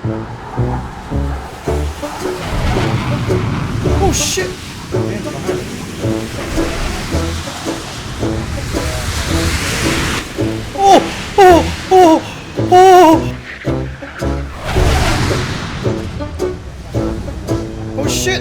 Oh shit! Oh! Oh! Oh! Oh! Oh shit!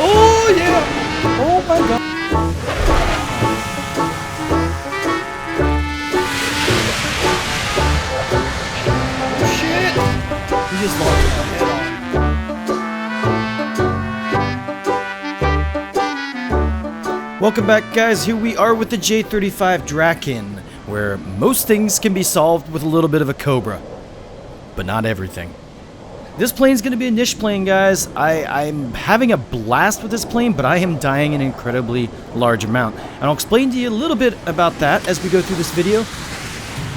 Oh yeah! Oh my god! Oh shit! He just launched my head off. Welcome back, guys. Here we are with the J35 Draken, where most things can be solved with a little bit of a Cobra, but not everything. This plane's going to be a niche plane, guys. I'm having a blast with this plane, but I am dying an incredibly large amount. And I'll explain to you a little bit about that as we go through this video.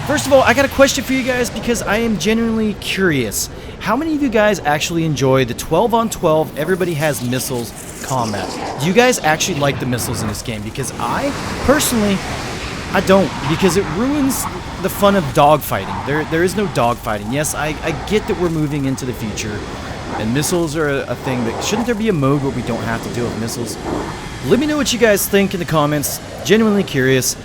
First of all, I got a question for you guys because I am genuinely curious. How many of you guys actually enjoy the 12-on-12, everybody has missiles combat? Do you guys actually like the missiles in this game? Because I, personally, I don't, because it ruins the fun of dogfighting. There is no dogfighting. Yes, I get that we're moving into the future, and missiles are a thing, but shouldn't there be a mode where we don't have to deal with missiles? Let me know what you guys think in the comments. Genuinely curious.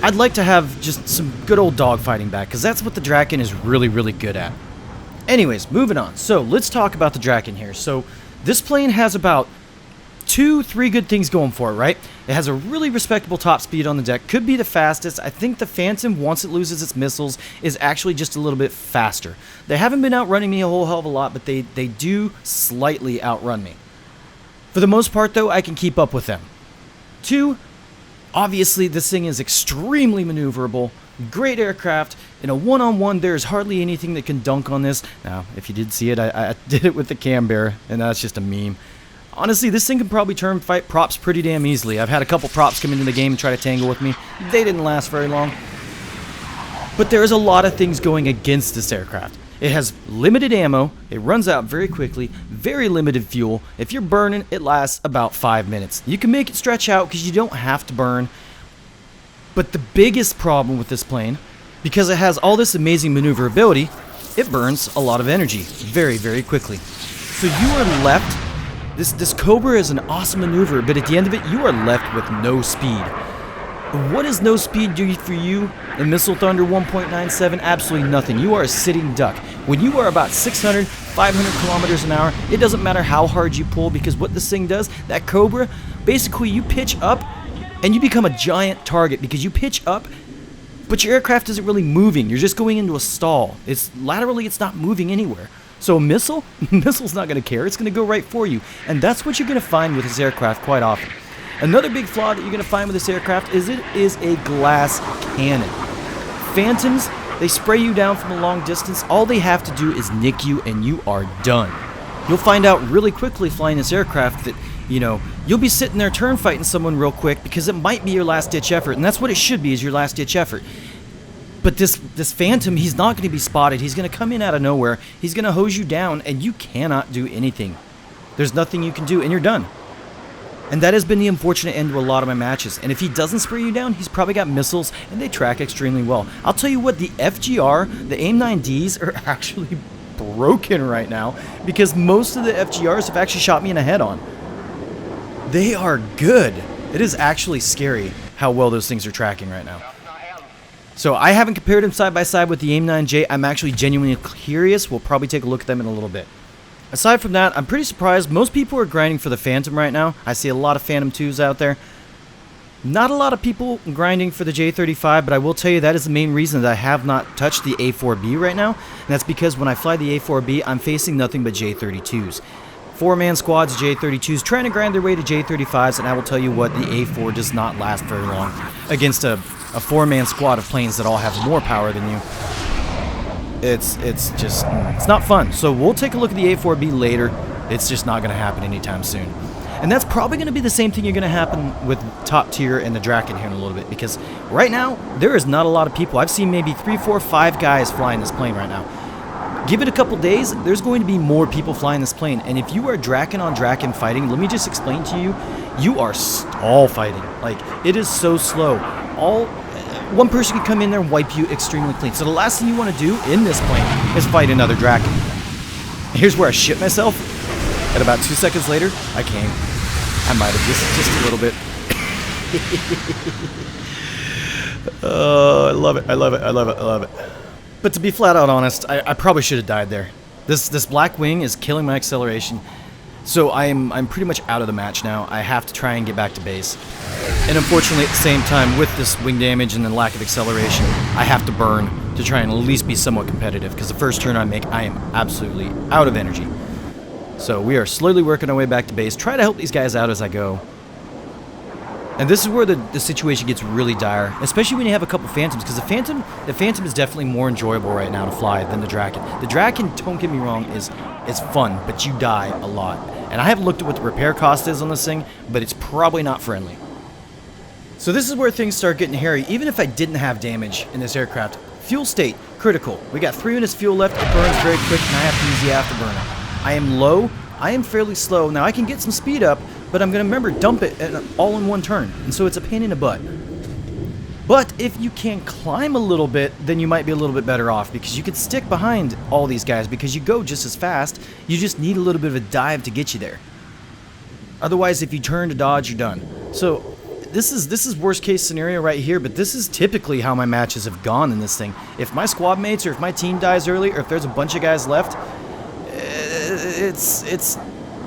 I'd like to have just some good old dogfighting back, because that's what the Draken is really, really good at. Anyways, moving on. So, let's talk about the Draken here. So, this plane has about 2-3 good things going for it, right? It has a really respectable top speed on the deck, could be the fastest. I think the Phantom, once it loses its missiles, is actually just a little bit faster. They haven't been outrunning me a whole hell of a lot, but they do slightly outrun me. For the most part, though, I can keep up with them. 2, obviously, this thing is extremely maneuverable, great aircraft. In a one-on-one, there's hardly anything that can dunk on this. Now, if you did see it, I did it with the cam bear, and that's just a meme. Honestly, this thing can probably turn fight props pretty damn easily. I've had a couple props come into the game and try to tangle with me. They didn't last very long. But there is a lot of things going against this aircraft. It has limited ammo, it runs out very quickly, very limited fuel. If you're burning, it lasts about 5 minutes. You can make it stretch out because you don't have to burn. But the biggest problem with this plane, because it has all this amazing maneuverability, it burns a lot of energy very, very quickly. So you are left... This Cobra is an awesome maneuver, but at the end of it, you are left with no speed. What does no speed do for you in Missile Thunder 1.97? Absolutely nothing. You are a sitting duck. When you are about 600, 500 kilometers an hour, it doesn't matter how hard you pull, because what this thing does, that Cobra, basically you pitch up and you become a giant target because you pitch up, but your aircraft isn't really moving. You're just going into a stall. Laterally, it's not moving anywhere. So a missile's not going to care. It's going to go right for you. And that's what you're going to find with this aircraft quite often. Another big flaw that you're going to find with this aircraft is it is a glass cannon. Phantoms, they spray you down from a long distance. All they have to do is nick you and you are done. You'll find out really quickly flying this aircraft that, you'll be sitting there turn fighting someone real quick because it might be your last ditch effort. And that's what it should be, is your last ditch effort. But this Phantom, he's not going to be spotted. He's going to come in out of nowhere. He's going to hose you down, and you cannot do anything. There's nothing you can do, and you're done. And that has been the unfortunate end to a lot of my matches. And if he doesn't spray you down, he's probably got missiles, and they track extremely well. I'll tell you what, the FGR, the AIM-9Ds, are actually broken right now, because most of the FGRs have actually shot me in the head on. They are good. It is actually scary how well those things are tracking right now. So I haven't compared them side by side with the AIM-9J. I'm actually genuinely curious. We'll probably take a look at them in a little bit. Aside from that, I'm pretty surprised. Most people are grinding for the Phantom right now. I see a lot of Phantom 2s out there. Not a lot of people grinding for the J35, but I will tell you that is the main reason that I have not touched the A4B right now. And that's because when I fly the A4B, I'm facing nothing but J32s. 4-man squads, J32s, trying to grind their way to J35s, and I will tell you what, the A4 does not last very long against a 4-man squad of planes that all have more power than you. It's not fun. So we'll take a look at the A4B later. It's just not going to happen anytime soon. And that's probably going to be the same thing you're going to happen with top tier and the Draken here in a little bit, because right now, there is not a lot of people. I've seen maybe 3, 4, 5 guys flying this plane right now. Give it a couple days, there's going to be more people flying this plane. And if you are Draken on Draken fighting, let me just explain to you, you are stall fighting. Like, it is so slow. One person can come in there and wipe you extremely clean. So the last thing you want to do in this plane is fight another Draken. Here's where I shit myself. And about 2 seconds later, I came. I might have just a little bit. Oh, I love it. I love it. I love it. I love it. But to be flat out honest, I probably should have died there. This black wing is killing my acceleration. So I'm pretty much out of the match now. I have to try and get back to base. And unfortunately, at the same time, with this wing damage and the lack of acceleration, I have to burn to try and at least be somewhat competitive. Because the first turn I make, I am absolutely out of energy. So we are slowly working our way back to base. Try to help these guys out as I go. And this is where the situation gets really dire, especially when you have a couple Phantoms, because the Phantom is definitely more enjoyable right now to fly than the Draken. The Draken, don't get me wrong, is fun, but you die a lot. And I haven't looked at what the repair cost is on this thing, but it's probably not friendly. So this is where things start getting hairy. Even if I didn't have damage in this aircraft, fuel state, critical. We got 3 minutes fuel left, it burns very quick, and I have to use the afterburner. I am low, I am fairly slow. Now I can get some speed up, but I'm going to remember dump it all in one turn, and so it's a pain in the butt. But if you can climb a little bit, then you might be a little bit better off, because you can stick behind all these guys because you go just as fast. You just need a little bit of a dive to get you there. Otherwise, if you turn to dodge, you're done. So this is worst case scenario right here, but this is typically how my matches have gone in this thing. If my squad mates or if my team dies early, or if there's a bunch of guys left, it's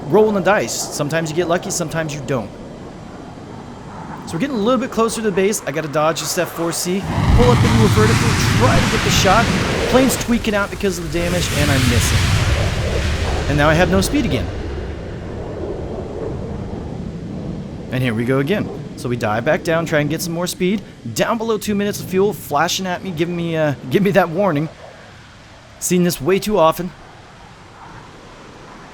rolling the dice. Sometimes you get lucky, sometimes you don't. So we're getting a little bit closer to the base. I got to dodge this F4C, pull up into a vertical, try to get the shot. Plane's tweaking out because of the damage, and I'm missing. And now I have no speed again. And here we go again. So we dive back down, try and get some more speed. Down below 2 minutes of fuel, flashing at me, giving me that warning. Seen this way too often.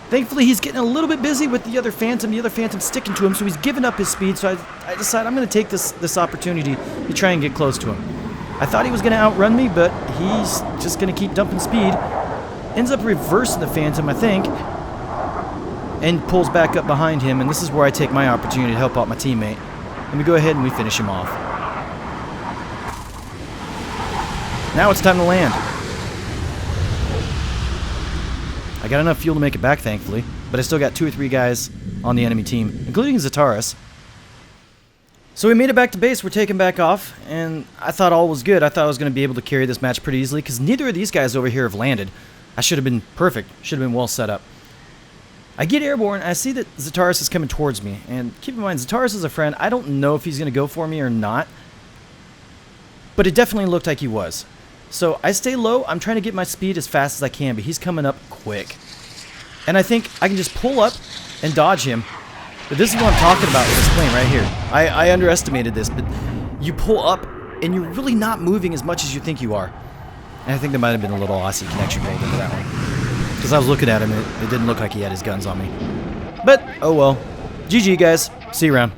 Thankfully, he's getting a little bit busy with the other Phantom. The other Phantom's sticking to him, so he's giving up his speed. So I decide I'm going to take this opportunity to try and get close to him. I thought he was going to outrun me, but he's just going to keep dumping speed. Ends up reversing the Phantom, I think, and pulls back up behind him. And this is where I take my opportunity to help out my teammate. And we go ahead and we finish him off. Now it's time to land. I got enough fuel to make it back, thankfully, but I still got 2 or 3 guys on the enemy team, including Zataris. So we made it back to base, we're taking back off, and I thought all was good. I thought I was going to be able to carry this match pretty easily, because neither of these guys over here have landed. I should have been perfect, should have been well set up. I get airborne, I see that Zataris is coming towards me, and keep in mind, Zataris is a friend. I don't know if he's going to go for me or not, but it definitely looked like he was. So I stay low, I'm trying to get my speed as fast as I can, but he's coming up quick. And I think I can just pull up and dodge him. But this is what I'm talking about with this plane right here. I underestimated this, but you pull up and you're really not moving as much as you think you are. And I think there might have been a little Aussie connection rolled into that one. Because I was looking at him and it didn't look like he had his guns on me. But, oh well. GG guys. See you around.